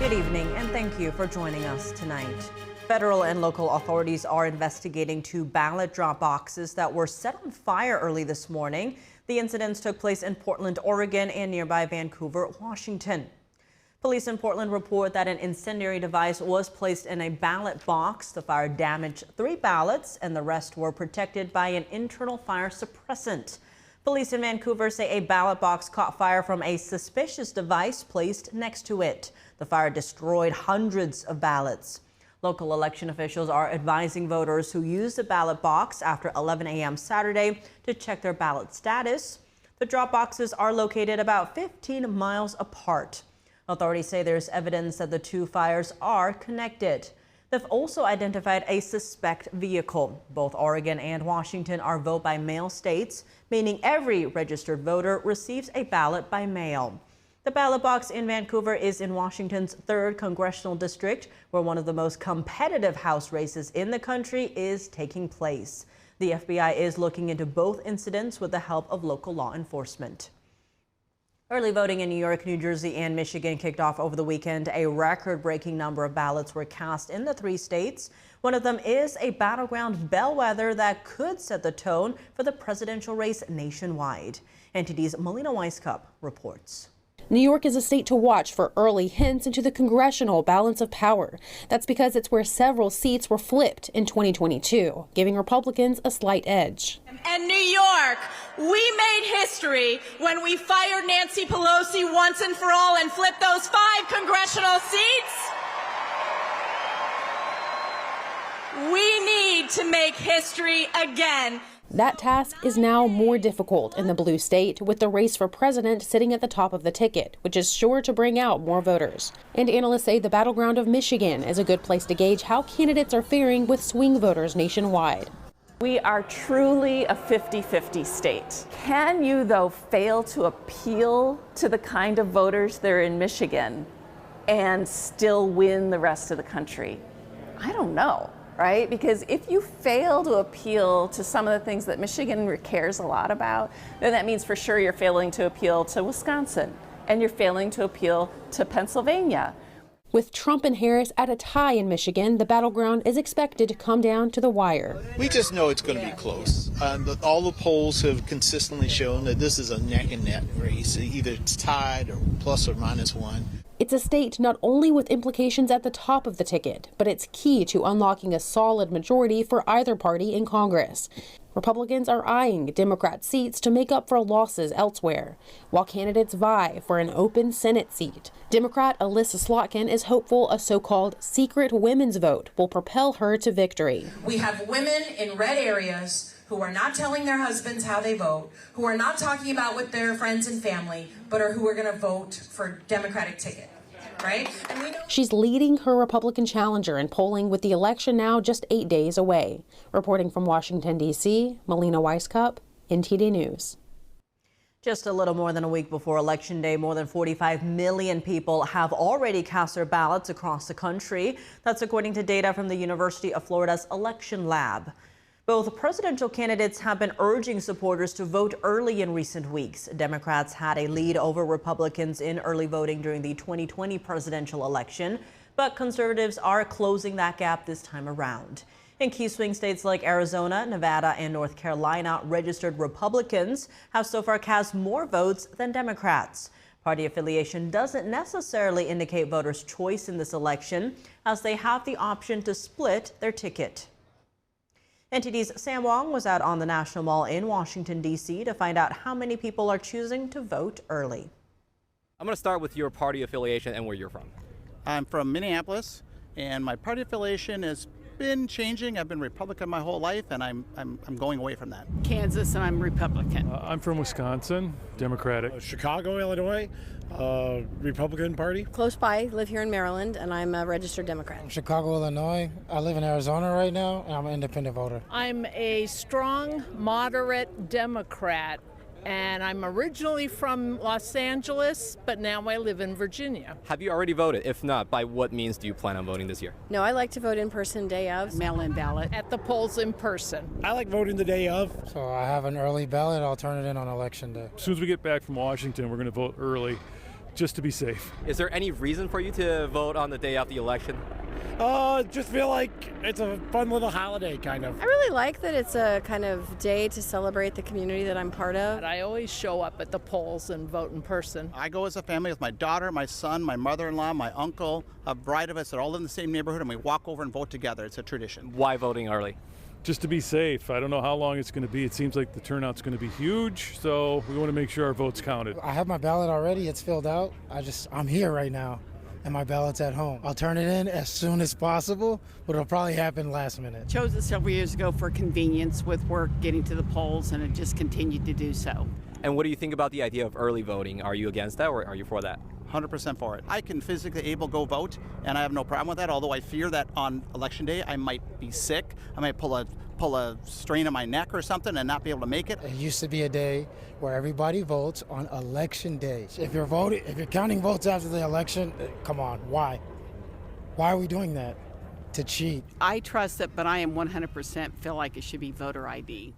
Good evening, and thank you for joining us tonight. Federal and local authorities are investigating two ballot drop boxes that were set on fire early this morning. The incidents took place in Portland, Oregon, and nearby Vancouver, Washington. Police in Portland report that an incendiary device was placed in a ballot box. The fire damaged 3 ballots, and the rest were protected by an internal fire suppressant. Police in Vancouver say a ballot box caught fire from a suspicious device placed next to it. The fire destroyed hundreds of ballots. Local election officials are advising voters who use the ballot box after 11 a.m. Saturday to check their ballot status. The drop boxes are located about 15 miles apart. Authorities say there's evidence that the two fires are connected. They've also identified a suspect vehicle. Both Oregon and Washington are vote-by-mail states, meaning every registered voter receives a ballot by mail. The ballot box in Vancouver is in Washington's 3rd congressional district, where one of the most competitive House races in the country is taking place. The FBI is looking into both incidents with the help of local law enforcement. Early voting in New York, New Jersey, and Michigan kicked off over the weekend. A record-breaking number of ballots were cast in the 3 states. One of them is a battleground bellwether that could set the tone for the presidential race nationwide. NTD's Melina Weiskup reports. New York is a state to watch for early hints into the congressional balance of power. That's because it's where several seats were flipped in 2022, giving Republicans a slight edge. And New York, we made history when we fired Nancy Pelosi once and for all and flipped those 5 congressional seats. We need to make history again. That task is now more difficult in the blue state, with the race for president sitting at the top of the ticket, which is sure to bring out more voters. And analysts say the battleground of Michigan is a good place to gauge how candidates are faring with swing voters nationwide. We are truly a 50-50 state. Can you, though, fail to appeal to the kind of voters that are in Michigan and still win the rest of the country? I don't know. Right? Because if you fail to appeal to some of the things that Michigan cares a lot about, then that means for sure you're failing to appeal to Wisconsin and you're failing to appeal to Pennsylvania. With Trump and Harris at a tie in Michigan, the battleground is expected to come down to the wire. We just know it's going to be close. All the polls have consistently shown that this is a neck and neck race. Either it's tied or plus or minus 1. It's a state not only with implications at the top of the ticket, but it's key to unlocking a solid majority for either party in Congress. Republicans are eyeing Democrat seats to make up for losses elsewhere, while candidates vie for an open Senate seat. Democrat Alyssa Slotkin is hopeful a so-called secret women's vote will propel her to victory. We have women in red areas who are not telling their husbands how they vote, who are not talking about with their friends and family, but who are going to vote for Democratic ticket, right? And we know she's leading her Republican challenger in polling with the election now just 8 days away. Reporting from Washington, D.C., Melina Weiskup, NTD News. Just a little more than a week before Election Day, more than 45 million people have already cast their ballots across the country. That's according to data from the University of Florida's Election Lab. Both presidential candidates have been urging supporters to vote early in recent weeks. Democrats had a lead over Republicans in early voting during the 2020 presidential election, but conservatives are closing that gap this time around. In key swing states like Arizona, Nevada, and North Carolina, registered Republicans have so far cast more votes than Democrats. Party affiliation doesn't necessarily indicate voters' choice in this election, as they have the option to split their ticket. NTD's Sam Wong was out on the National Mall in Washington, D.C. to find out how many people are choosing to vote early. I'm going to start with your party affiliation and where you're from. I'm from Minneapolis, and my party affiliation has been changing. I've been Republican my whole life, and I'm going away from that. Kansas, and I'm Republican. I'm from Wisconsin, Democratic. Chicago, Illinois, Republican Party. Close by, live here in Maryland, and I'm a registered Democrat. I'm Chicago, Illinois. I live in Arizona right now, and I'm an independent voter. I'm a strong, moderate Democrat, and I'm originally from Los Angeles, but now I live in Virginia. Have you already voted? If not, by what means do you plan on voting this year? No, I like to vote in person day of. Mail-in ballot. At the polls in person. I like voting the day of. So I have an early ballot. I'll turn it in on Election Day. As soon as we get back from Washington, we're going to vote early. just to be safe. Is there any reason for you to vote on the day of the election? Just feel like it's a fun little holiday, kind of. I really like that it's a kind of day to celebrate the community that I'm part of. I always show up at the polls and vote in person. I go as a family with my daughter, my son, my mother-in-law, my uncle, a variety of us that all live in the same neighborhood, and we walk over and vote together. It's a tradition. Why voting early? Just to be safe. I don't know how long it's going to be. It seems like the turnout's going to be huge, so we want to make sure our vote's counted. I have my ballot already. It's filled out. I'm here right now, and my ballot's at home. I'll turn it in as soon as possible, but it'll probably happen last minute. Chose it several years ago for convenience with work, getting to the polls, and it just continued to do so. And what do you think about the idea of early voting? Are you against that or are you for that? 100% for it. I can physically able go vote, and I have no problem with that, although I fear that on election day I might be sick. I might pull a strain in my neck or something and not be able to make it. It used to be a day where everybody votes on election day. If you're counting votes after the election, come on, why? Why are we doing that? To cheat. I trust it, but I am 100% feel like it should be voter ID.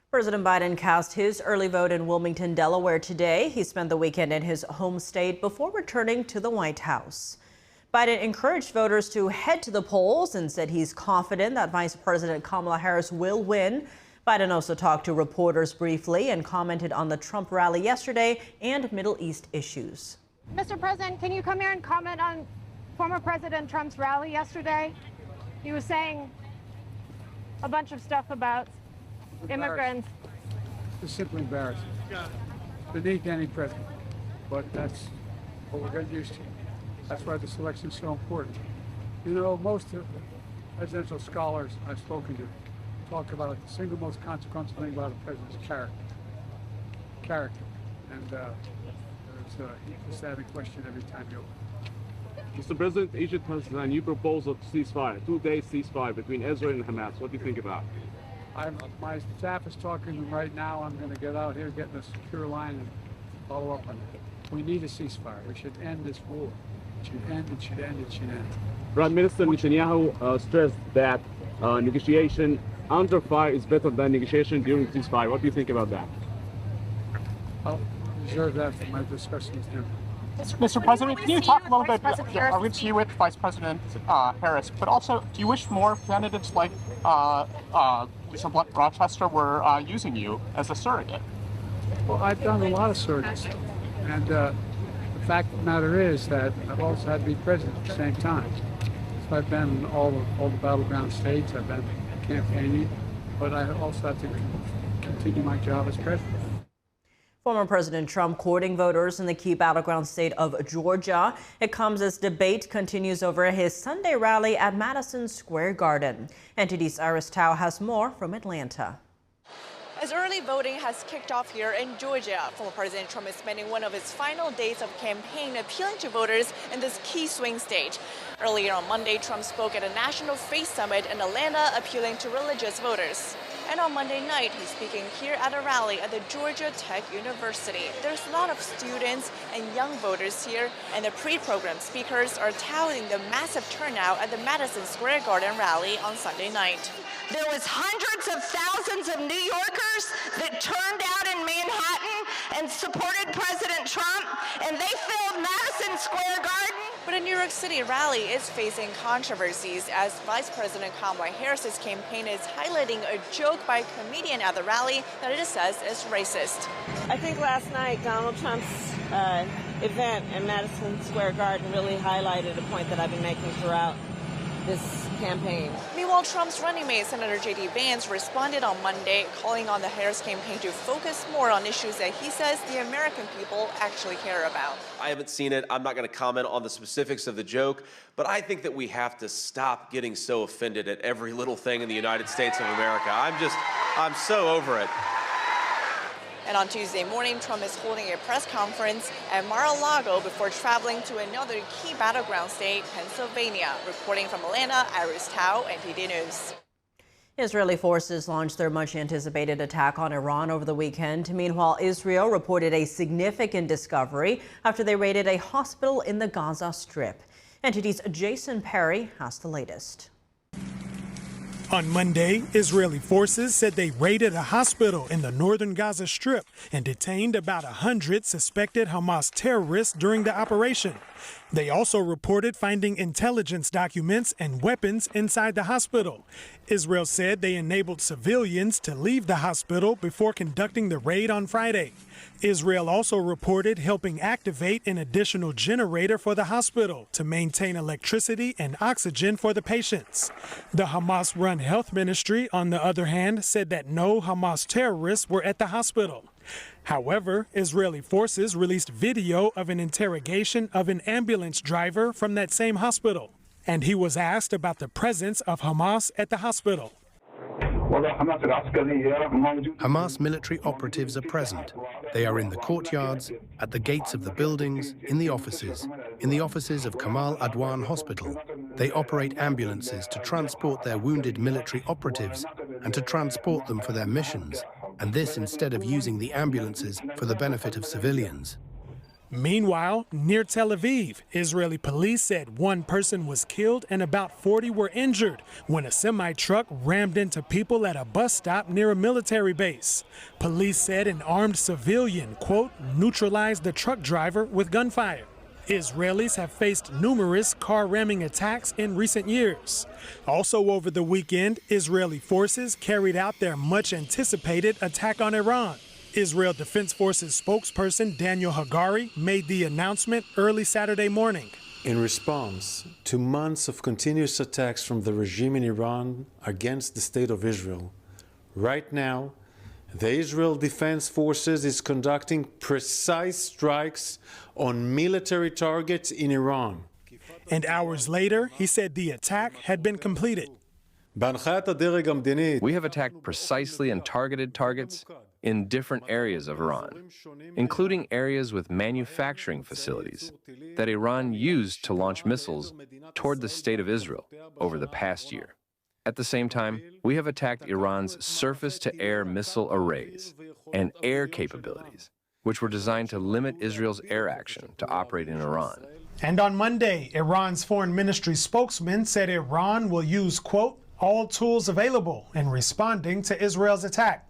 President Biden cast his early vote in Wilmington, Delaware today. He spent the weekend in his home state before returning to the White House. Biden encouraged voters to head to the polls and said he's confident that Vice President Kamala Harris will win. Biden also talked to reporters briefly and commented on the Trump rally yesterday and Middle East issues. Mr. President, can you come here and comment on former President Trump's rally yesterday? He was saying a bunch of stuff about immigrants. It's simply embarrassing. Beneath any president. But that's what we're getting used to. That's why this election is so important. You know, most of the presidential scholars I've spoken to talk about the single most consequential thing about a president's character. And it's a sad question every time you open. Mr. President, Egypt has a new proposal to ceasefire, 2-day ceasefire between Israel and Hamas. What do you think about it? My staff is talking to them right now. I'm going to get out here, get in a secure line, and follow up on it. We need a ceasefire. We should end this war. It should end, it should end, it should end. Prime Minister Netanyahu stressed that negotiation under fire is better than negotiation during ceasefire. What do you think about that? I'll reserve that for my discussion with him. Mr. President, can you talk a little bit? I'll reach you with Vice President Harris, but also, do you wish more candidates like Lisa Rochester were using you as a surrogate? Well, I've done a lot of surrogates, and the fact of the matter is that I've also had to be president at the same time. So I've been in all the battleground states. I've been campaigning, but I also have to continue my job as president. Former President Trump courting voters in the key battleground state of Georgia. It comes as debate continues over his Sunday rally at Madison Square Garden. NTD's Iris Tao has more from Atlanta. As early voting has kicked off here in Georgia, former President Trump is spending one of his final days of campaign appealing to voters in this key swing state. Earlier on Monday, Trump spoke at a National Faith Summit in Atlanta, appealing to religious voters. And on Monday night, he's speaking here at a rally at the Georgia Tech University. There's a lot of students and young voters here, and the pre-program speakers are touting the massive turnout at the Madison Square Garden rally on Sunday night. There was hundreds of thousands of New Yorkers that turned out in Manhattan and supported President Trump, and they filled Madison Square Garden. But a New York City rally is facing controversies as Vice President Kamala Harris's campaign is highlighting a joke by a comedian at the rally that it says is racist. I think last night Donald Trump's event in Madison Square Garden really highlighted a point that I've been making throughout this campaign. Meanwhile, Trump's running mate, Senator J.D. Vance, responded on Monday, calling on the Harris campaign to focus more on issues that he says the American people actually care about. I haven't seen it. I'm not going to comment on the specifics of the joke, but I think that we have to stop getting so offended at every little thing in the United States of America. I'm so over it. And on Tuesday morning, Trump is holding a press conference at Mar-a-Lago before traveling to another key battleground state, Pennsylvania. Reporting from Atlanta, Iris Tao, NTD News. Israeli forces launched their much-anticipated attack on Iran over the weekend. Meanwhile, Israel reported a significant discovery after they raided a hospital in the Gaza Strip. NTD's Jason Perry has the latest. On Monday, Israeli forces said they raided a hospital in the northern Gaza Strip and detained about 100 suspected Hamas terrorists during the operation. They also reported finding intelligence documents and weapons inside the hospital. Israel said they enabled civilians to leave the hospital before conducting the raid on Friday. Israel also reported helping activate an additional generator for the hospital to maintain electricity and oxygen for the patients. The Hamas-run health ministry, on the other hand, said that no Hamas terrorists were at the hospital. However, Israeli forces released video of an interrogation of an ambulance driver from that same hospital, and he was asked about the presence of Hamas at the hospital. Hamas military operatives are present. They are in the courtyards, at the gates of the buildings, in the offices of Kamal Adwan Hospital. They operate ambulances to transport their wounded military operatives and to transport them for their missions, and this instead of using the ambulances for the benefit of civilians. Meanwhile, near Tel Aviv, Israeli police said one person was killed and about 40 were injured when a semi-truck rammed into people at a bus stop near a military base. Police said an armed civilian, quote, neutralized the truck driver with gunfire. Israelis have faced numerous car ramming attacks in recent years. Also over the weekend, Israeli forces carried out their much-anticipated attack on Iran. Israel Defense Forces spokesperson Daniel Hagari made the announcement early Saturday morning. In response to months of continuous attacks from the regime in Iran against the state of Israel, right now, the Israel Defense Forces is conducting precise strikes on military targets in Iran. And hours later, he said the attack had been completed. We have attacked precisely and targeted targets in different areas of Iran, including areas with manufacturing facilities that Iran used to launch missiles toward the state of Israel over the past year. At the same time, we have attacked Iran's surface-to-air missile arrays and air capabilities, which were designed to limit Israel's air action to operate in Iran. And on Monday, Iran's foreign ministry spokesman said Iran will use, quote, all tools available in responding to Israel's attack.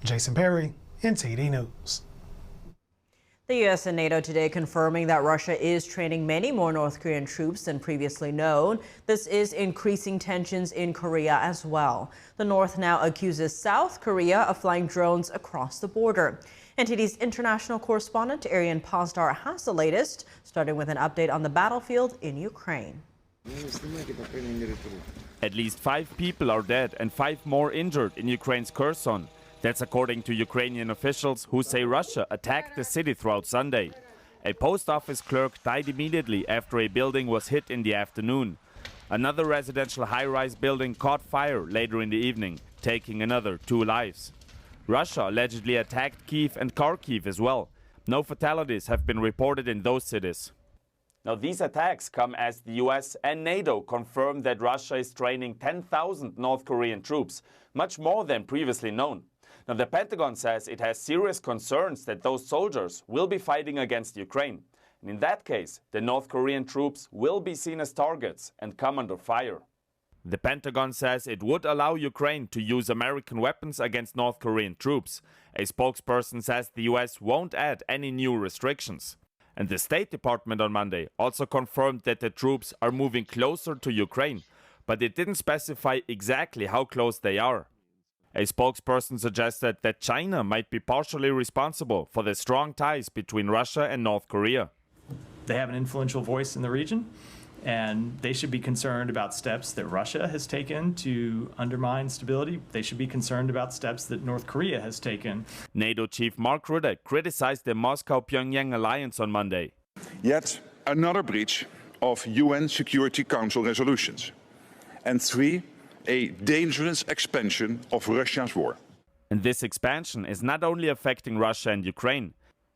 Jason Perry, NTD News. The U.S. and NATO today confirming that Russia is training many more North Korean troops than previously known. This is increasing tensions in Korea as well. The North now accuses South Korea of flying drones across the border. NTD's international correspondent Arian Pazdar has the latest, starting with an update on the battlefield in Ukraine. At least 5 people are dead and 5 more injured in Ukraine's Kherson. That's according to Ukrainian officials who say Russia attacked the city throughout Sunday. A post office clerk died immediately after a building was hit in the afternoon. Another residential high-rise building caught fire later in the evening, taking another 2 lives. Russia allegedly attacked Kyiv and Kharkiv as well. No fatalities have been reported in those cities. Now, these attacks come as the US and NATO confirm that Russia is training 10,000 North Korean troops, much more than previously known. Now, the Pentagon says it has serious concerns that those soldiers will be fighting against Ukraine. And in that case, the North Korean troops will be seen as targets and come under fire. The Pentagon says it would allow Ukraine to use American weapons against North Korean troops. A spokesperson says the US won't add any new restrictions. And the State Department on Monday also confirmed that the troops are moving closer to Ukraine, but it didn't specify exactly how close they are. A spokesperson suggested that China might be partially responsible for the strong ties between Russia and North Korea. They have an influential voice in the region, and they should be concerned about steps that Russia has taken to undermine stability. They should be concerned about steps that North Korea has taken. NATO Chief Mark Rutte criticized the Moscow-Pyongyang alliance on Monday. Yet another breach of UN Security Council resolutions. And 3, a dangerous expansion of Russia's war. And this expansion is not only affecting Russia and Ukraine.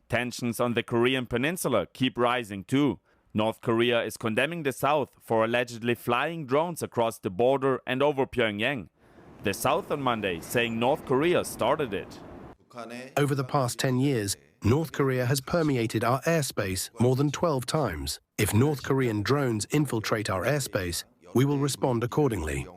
Tensions on the Korean peninsula keep rising too. North Korea is condemning the South for allegedly flying drones across the border and over Pyongyang. The South on Monday saying North Korea started it. Over the past 10 years, North Korea has permeated our airspace more than 12 times. If North Korean drones infiltrate our airspace, We will respond accordingly.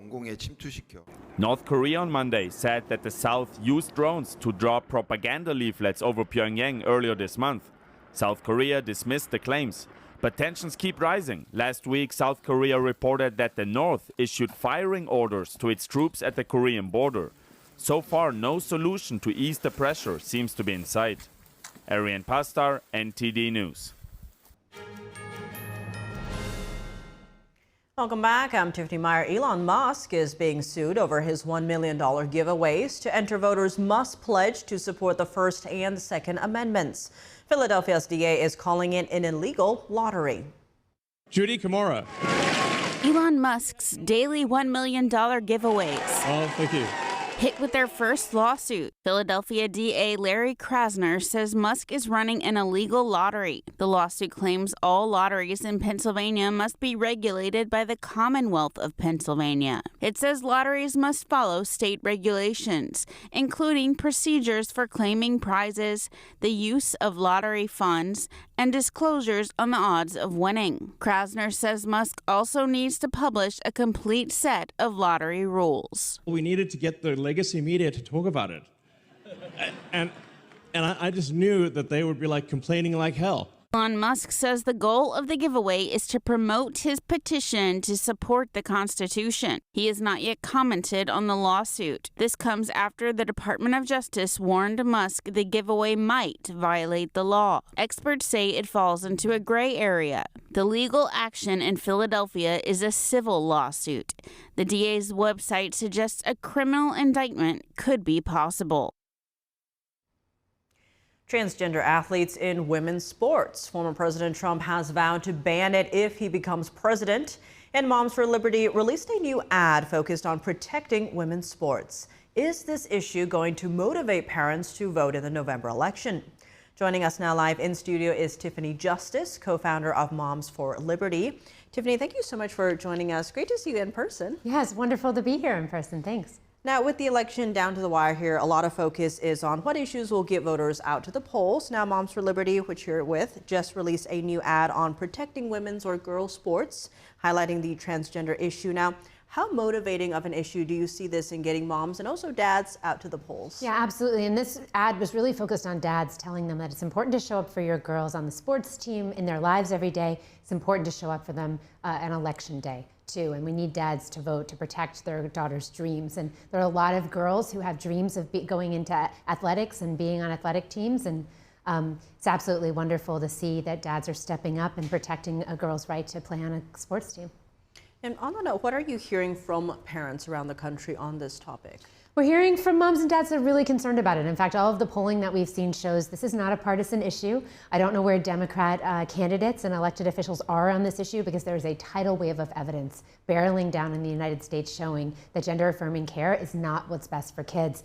North Korea on Monday said that the South used drones to drop propaganda leaflets over Pyongyang earlier this month. South Korea dismissed the claims, but tensions keep rising. Last week, South Korea reported that the North issued firing orders to its troops at the Korean border. So far, no solution to ease the pressure seems to be in sight. Arian Pastar, NTD News. Welcome back. I'm Tiffany Meyer. Elon Musk is being sued over his $1 million giveaways. To enter, voters must pledge to support the First and Second Amendments. Philadelphia's DA is calling it an illegal lottery. Judy Kimura. Elon Musk's daily $1 million giveaways. Oh, thank you. Hit with their first lawsuit. Philadelphia DA Larry Krasner says Musk is running an illegal lottery. The lawsuit claims all lotteries in Pennsylvania must be regulated by the Commonwealth of Pennsylvania. It says lotteries must follow state regulations, including procedures for claiming prizes, the use of lottery funds, and disclosures on the odds of winning. Krasner says Musk also needs to publish a complete set of lottery rules. We needed to get the legacy media to talk about it. And I just knew that they would be like complaining like hell. Elon Musk says the goal of the giveaway is to promote his petition to support the Constitution. He has not yet commented on the lawsuit. This comes after the Department of Justice warned Musk the giveaway might violate the law. Experts say it falls into a gray area. The legal action in Philadelphia is a civil lawsuit. The DA's website suggests a criminal indictment could be possible. Transgender athletes in women's sports. Former President Trump has vowed to ban it if he becomes president. And Moms for Liberty released a new ad focused on protecting women's sports. Is this issue going to motivate parents to vote in the November election? Joining us now live in studio is Tiffany Justice, co-founder of Moms for Liberty. Tiffany, thank you so much for joining us. Great to see you in person. Yeah, it's wonderful to be here in person. Thanks. Now, with the election down to the wire here, a lot of focus is on what issues will get voters out to the polls. Now, Moms for Liberty, which you're with, just released a new ad on protecting women's or girls' sports, highlighting the transgender issue. Now, how motivating of an issue do you see this in getting moms and also dads out to the polls? Yeah, absolutely. And this ad was really focused on dads, telling them that it's important to show up for your girls on the sports team in their lives every day. It's important to show up for them on election day too. And we need dads to vote to protect their daughters' dreams. And there are a lot of girls who have dreams of going into athletics and being on athletic teams. And it's absolutely wonderful to see that dads are stepping up and protecting a girl's right to play on a sports team. And on that note, what are you hearing from parents around the country on this topic? We're hearing from moms and dads that are really concerned about it. In fact, all of the polling that we've seen shows this is not a partisan issue. I don't know where Democrat candidates and elected officials are on this issue because there's a tidal wave of evidence barreling down in the United States showing that gender-affirming care is not what's best for kids.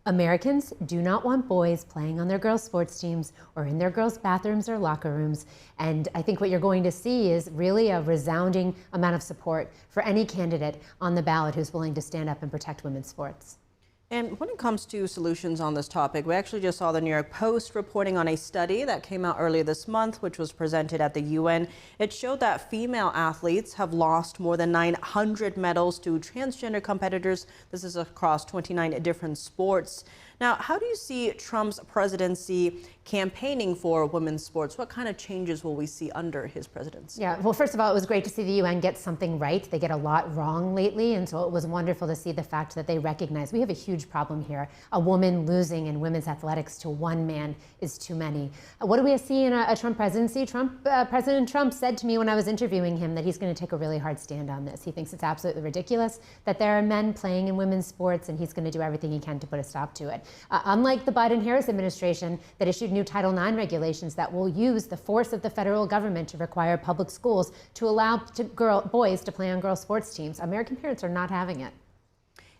Americans do not want boys playing on their girls' sports teams or in their girls' bathrooms or locker rooms. And I think what you're going to see is really a resounding amount of support for any candidate on the ballot who's willing to stand up and protect women's sports. And when it comes to solutions on this topic, we actually just saw the New York Post reporting on a study that came out earlier this month, which was presented at the UN. It showed that female athletes have lost more than 900 medals to transgender competitors. This is across 29 different sports. Now, how do you see Trump's presidency campaigning for women's sports? What kind of changes will we see under his presidency? Yeah, well, first of all, it was great to see the UN get something right. They get a lot wrong lately, and so it was wonderful to see the fact that they recognize we have a huge problem here. A woman losing in women's athletics to one man is too many. What do we see in a Trump presidency? President Trump said to me when I was interviewing him that he's going to take a really hard stand on this. He thinks it's absolutely ridiculous that there are men playing in women's sports, and he's going to do everything he can to put a stop to it. Unlike the Biden-Harris administration that issued new Title IX regulations that will use the force of the federal government to require public schools to allow boys to play on girls' sports teams, American parents are not having it.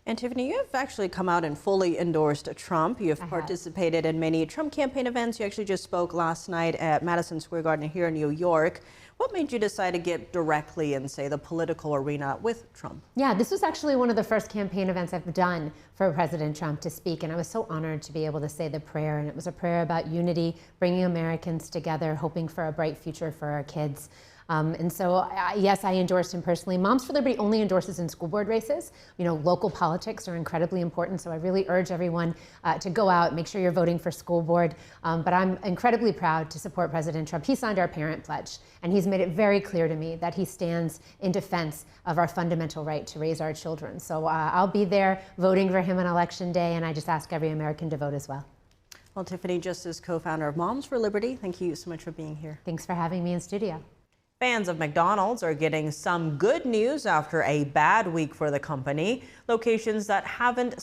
And Tiffany, you have actually come out and fully endorsed Trump. You have participated in many Trump campaign events. You actually just spoke last night at Madison Square Garden here in New York. What made you decide to get directly in, say, the political arena with Trump? Yeah, this was actually one of the first campaign events I've done for President Trump to speak, and I was so honored to be able to say the prayer. And it was a prayer about unity, bringing Americans together, hoping for a bright future for our kids. And so, yes, I endorsed him personally. Moms for Liberty only endorses in school board races. You know, local politics are incredibly important, so I really urge everyone to go out, make sure you're voting for school board. But I'm incredibly proud to support President Trump. He signed our parent pledge, and he's made it very clear to me that he stands in defense of our fundamental right to raise our children. So I'll be there voting for him on Election Day, and I just ask every American to vote as well. Well, Tiffany, just as co-founder of Moms for Liberty, thank you so much for being here. Thanks for having me in studio. Fans of McDonald's are getting some good news after a bad week for the company. Locations that haven't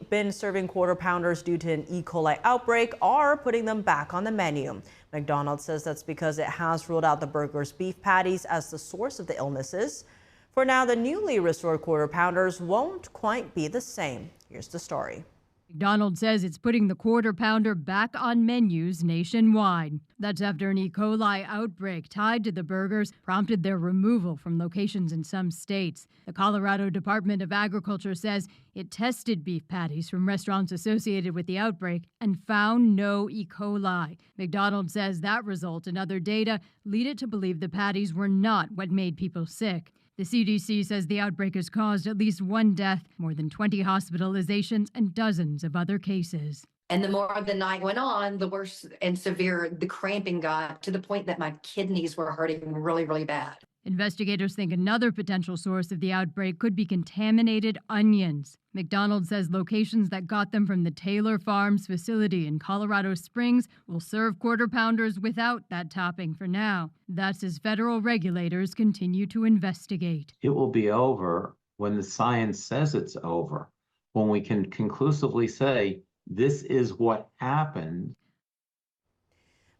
been serving quarter pounders due to an E. coli outbreak are putting them back on the menu. McDonald's says that's because it has ruled out the burger's beef patties as the source of the illnesses. For now, the newly restored quarter pounders won't quite be the same. Here's the story. McDonald's says it's putting the quarter pounder back on menus nationwide. That's after an E. coli outbreak tied to the burgers prompted their removal from locations in some states. The Colorado Department of Agriculture says it tested beef patties from restaurants associated with the outbreak and found no E. coli. McDonald's says that result and other data lead it to believe the patties were not what made people sick. The CDC says the outbreak has caused at least one death, more than 20 hospitalizations, and dozens of other cases. And the more the night went on, the worse and severe the cramping got, to the point that my kidneys were hurting really, really bad. Investigators think another potential source of the outbreak could be contaminated onions. McDonald's says locations that got them from the Taylor Farms facility in Colorado Springs will serve quarter pounders without that topping for now. That's as federal regulators continue to investigate. It will be over when the science says it's over, when we can conclusively say this is what happened.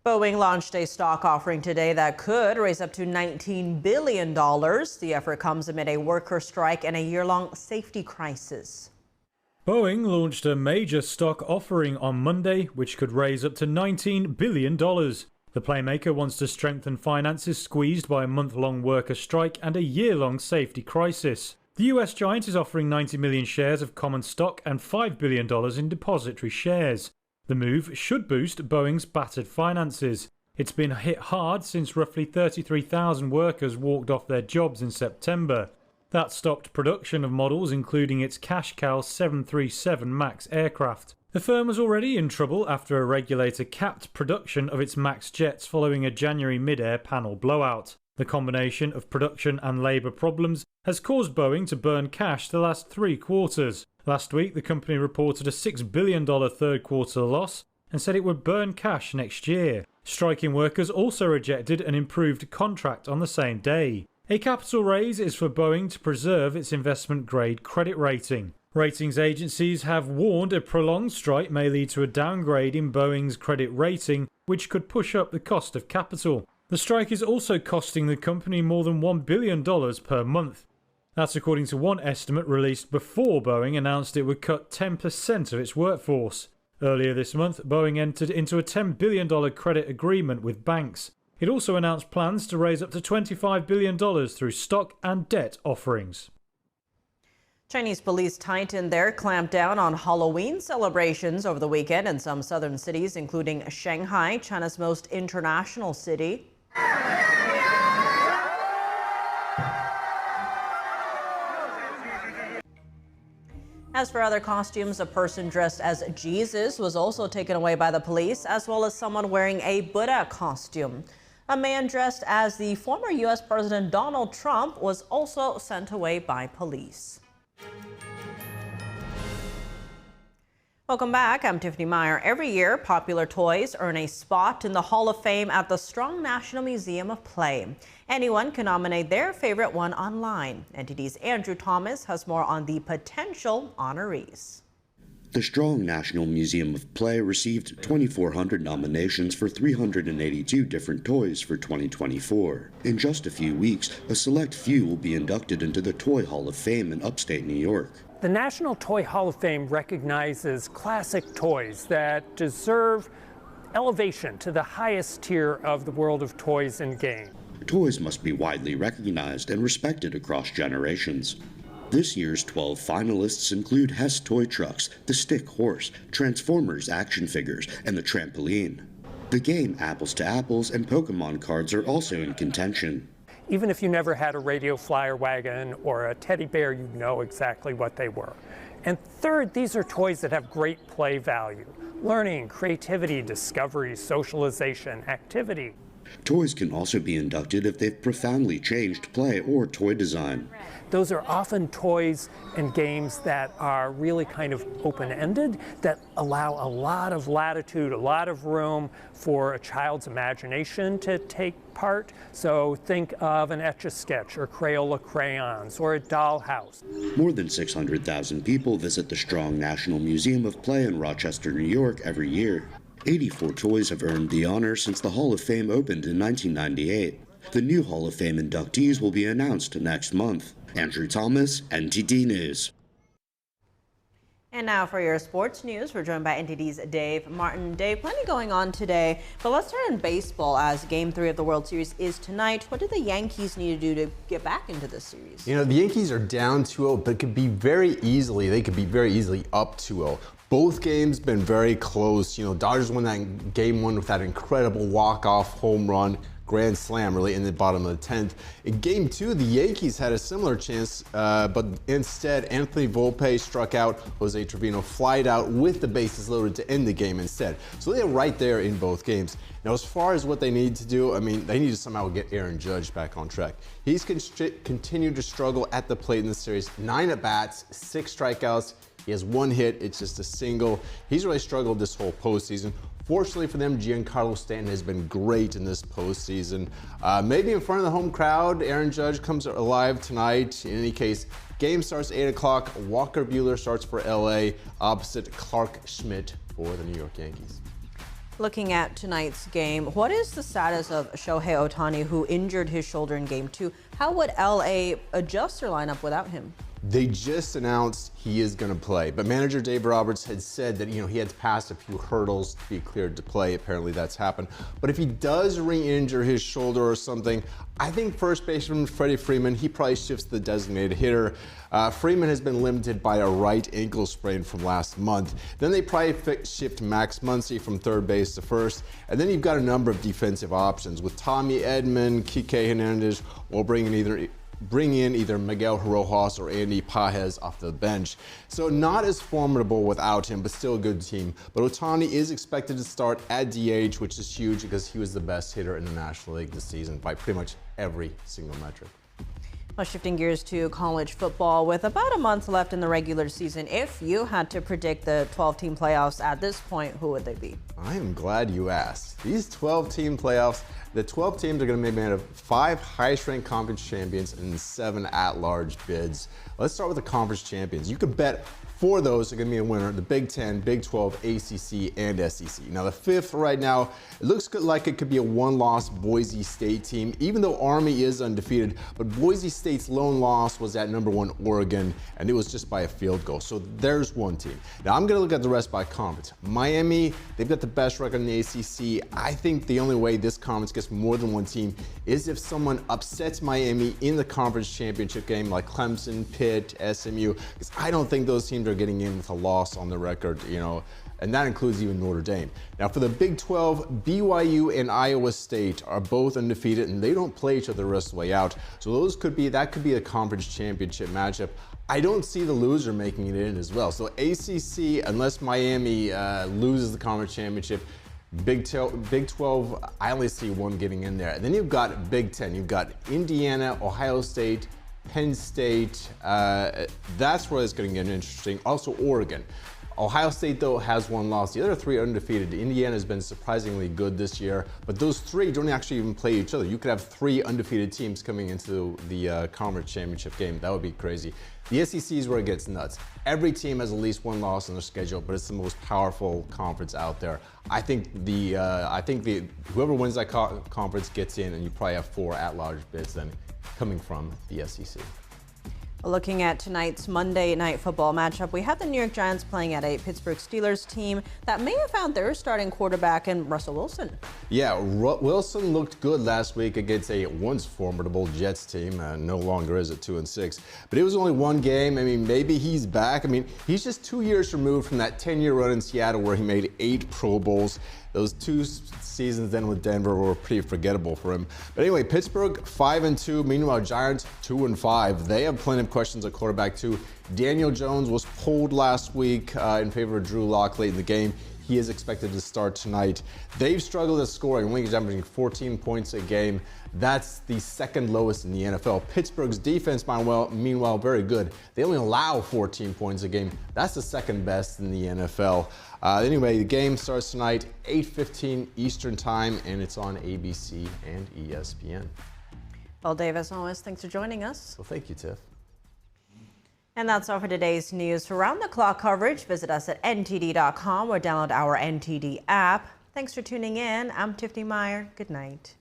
Boeing launched a stock offering today that could raise up to $19 billion. The effort comes amid a worker strike and a year-long safety crisis. Boeing launched a major stock offering on Monday, which could raise up to $19 billion. The playmaker wants to strengthen finances squeezed by a month-long worker strike and a year-long safety crisis. The US giant is offering 90 million shares of common stock and $5 billion in depository shares. The move should boost Boeing's battered finances. It's been hit hard since roughly 33,000 workers walked off their jobs in September. That stopped production of models including its cash cow 737 MAX aircraft. The firm was already in trouble after a regulator capped production of its MAX jets following a January mid-air panel blowout. The combination of production and labour problems has caused Boeing to burn cash the last 3 quarters. Last week, the company reported a $6 billion third quarter loss and said it would burn cash next year. Striking workers also rejected an improved contract on the same day. A capital raise is for Boeing to preserve its investment-grade credit rating. Ratings agencies have warned a prolonged strike may lead to a downgrade in Boeing's credit rating, which could push up the cost of capital. The strike is also costing the company more than $1 billion per month. That's according to one estimate released before Boeing announced it would cut 10% of its workforce. Earlier this month, Boeing entered into a $10 billion credit agreement with banks. It also announced plans to raise up to $25 billion through stock and debt offerings. Chinese police tightened their clampdown on Halloween celebrations over the weekend in some southern cities, including Shanghai, China's most international city. As for other costumes, a person dressed as Jesus was also taken away by the police, as well as someone wearing a Buddha costume. A man dressed as the former U.S. President Donald Trump was also sent away by police. Welcome back. I'm Tiffany Meyer. Every year, popular toys earn a spot in the Hall of Fame at the Strong National Museum of Play. Anyone can nominate their favorite one online. NTD's Andrew Thomas has more on the potential honorees. The Strong National Museum of Play received 2,400 nominations for 382 different toys for 2024. In just a few weeks, a select few will be inducted into the Toy Hall of Fame in upstate New York. The National Toy Hall of Fame recognizes classic toys that deserve elevation to the highest tier of the world of toys and games. Toys must be widely recognized and respected across generations. This year's 12 finalists include Hess toy trucks, the Stick Horse, Transformers action figures, and the trampoline. The game Apples to Apples and Pokemon cards are also in contention. Even if you never had a radio flyer wagon or a teddy bear, you know exactly what they were. And third, these are toys that have great play value. Learning, creativity, discovery, socialization, activity. Toys can also be inducted if they've profoundly changed play or toy design. Those are often toys and games that are really kind of open-ended, that allow a lot of latitude, a lot of room for a child's imagination to take part. So think of an Etch-a-Sketch or Crayola crayons or a dollhouse. More than 600,000 people visit the Strong National Museum of Play in Rochester, New York every year. 84 toys have earned the honor since the Hall of Fame opened in 1998. The new Hall of Fame inductees will be announced next month. Andrew Thomas, NTD News. And now for your sports news, we're joined by NTD's Dave Martin. Dave, plenty going on today, but let's start in baseball as Game 3 of the World Series is tonight. What do the Yankees need to do to get back into this series? You know, the Yankees are down 2-0, but could be very easily up 2-0. Both games been very close. You know, Dodgers won that game 1 with that incredible walk-off home run. Grand slam really in the bottom of the 10th. In game 2, the Yankees had a similar chance, but instead Anthony Volpe struck out. Jose Trevino flied out with the bases loaded to end the game instead. So they're right there in both games. Now, as far as what they need to do, I mean, they need to somehow get Aaron Judge back on track. He's continued to struggle at the plate in the series. 9 at-bats, 6 strikeouts. He has 1 hit. It's just a single. He's really struggled this whole postseason. Fortunately for them, Giancarlo Stanton has been great in this postseason. Maybe in front of the home crowd, Aaron Judge comes alive tonight. In any case, game starts 8 o'clock. Walker Buehler starts for LA opposite Clark Schmidt for the New York Yankees. Looking at tonight's game, what is the status of Shohei Ohtani, who injured his shoulder in game 2? How would LA adjust their lineup without him? They just announced he is going to play, but manager Dave Roberts had said that, you know, he had to pass a few hurdles to be cleared to play. Apparently that's happened. But if he does re-injure his shoulder or something, I think first baseman Freddie Freeman, he probably shifts to the designated hitter. Freeman has been limited by a right ankle sprain from last month. Then they probably shift Max Muncy from third base to first. And then you've got a number of defensive options with Tommy Edman, Kike Hernandez, or bring in either Miguel Rojas or Andy Pages off the bench. So not as formidable without him, but still a good team. But Ohtani is expected to start at DH, which is huge because he was the best hitter in the National League this season by pretty much every single metric. Well, shifting gears to college football, with about a month left in the regular season, if you had to predict the 12-team playoffs at this point, who would they be? I am glad you asked. These 12-team playoffs, the 12 teams are going to be made of 5 highest-ranked conference champions and 7 at-large bids. Let's start with the conference champions. You could bet 4 of those are going to be a winner: the Big 10, Big 12, ACC, and SEC. Now, the 5th right now, it looks good, like it could be a 1-loss Boise State team, even though Army is undefeated. But Boise State's lone loss was at number 1 Oregon, and it was just by a field goal. So there's one team. Now, I'm going to look at the rest by conference. Miami, they've got the best record in the ACC. I think the only way this conference gets more than one team is if someone upsets Miami in the conference championship game, like Clemson, Pitt, SMU, because I don't think those teams are getting in with a loss on the record, you know, and that includes even Notre Dame. Now for the Big 12, BYU and Iowa State are both undefeated and they don't play each other the rest of the way out. So that could be a conference championship matchup. I don't see the loser making it in as well. So ACC, unless Miami loses the conference championship, Big 12, I only see one getting in there. And then you've got Big 10. You've got Indiana, Ohio State, Penn State. That's where it's going to get interesting. Also Oregon. Ohio State, though, has 1 loss. The other 3 are undefeated. Indiana has been surprisingly good this year, but those 3 don't actually even play each other. You could have 3 undefeated teams coming into the conference championship game. That would be crazy. The SEC is where it gets nuts. Every team has at least 1 loss on their schedule, but it's the most powerful conference out there. I think whoever wins that conference gets in, and you probably have 4 at-large bids then coming from the SEC. Looking at tonight's Monday Night Football matchup, we have the New York Giants playing at a Pittsburgh Steelers team that may have found their starting quarterback in Russell Wilson. Yeah, Wilson looked good last week against a once formidable Jets team. No longer is it 2-6. But it was only one game. I mean, maybe he's back. I mean, he's just 2 years removed from that 10-year run in Seattle where he made 8 Pro Bowls. Those 2 seasons then with Denver were pretty forgettable for him. But anyway, Pittsburgh 5-2. Meanwhile, Giants 2-5. They have plenty of questions at quarterback too. Daniel Jones was pulled last week in favor of Drew Lock late in the game. He is expected to start tonight. They've struggled at scoring, only averaging 14 points a game. That's the second lowest in the NFL. Pittsburgh's defense, meanwhile, very good. They only allow 14 points a game. That's the second best in the NFL. Anyway, the game starts tonight, 8:15 Eastern Time, and it's on ABC and ESPN. Well, Dave, as always, thanks for joining us. Well, thank you, Tiff. And that's all for today's news. For round-the-clock coverage, visit us at ntd.com or download our NTD app. Thanks for tuning in. I'm Tiffany Meyer. Good night.